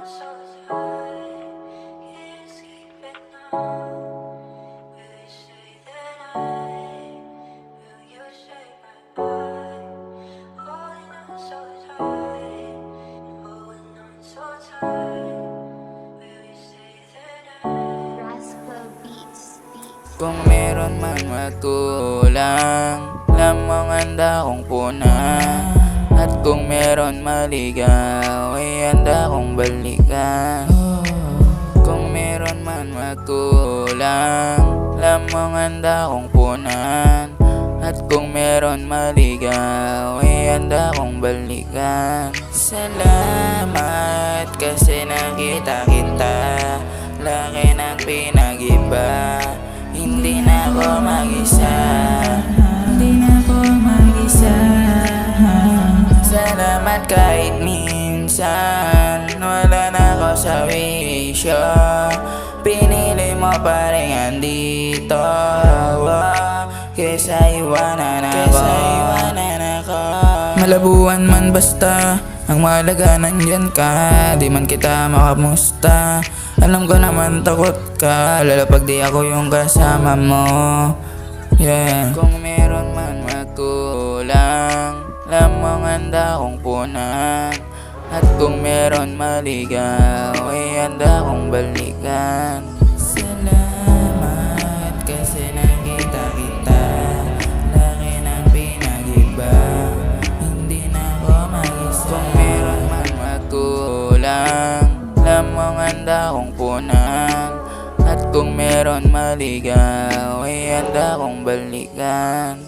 Kung meron man magkulang, lamang handa kong punan. At kung meron maligaw, ay handa kong balikan. Kung meron man magkulang, lamang handa kong punan. At kung meron maligaw, ay handa kong balikan. Salamat kasi nakita kita, laki ng pinag-iba. Hindi na ako mag-isa, hindi na ako mag-isa. Salamat kahit minsan wala na ako sa wisyo. Pinili mo pa rin andito, kesa iwanan ako. Malabuan man basta, ang mahalaga nandyan ka. Di man kita makamusta, alam ko naman takot ka, lalo pag di ako yung kasama mo. Yeah. Kung meron man magkulang, lamang handa kong punan. At kung meron maligaw, ay handa kong balikan. Salamat kasi nakita kita, laki ng pinag-iba. Hindi na ako mag-isa. Kung meron man magkulang, lamang handa kong punan. At kung meron maligaw, ay handa kong balikan.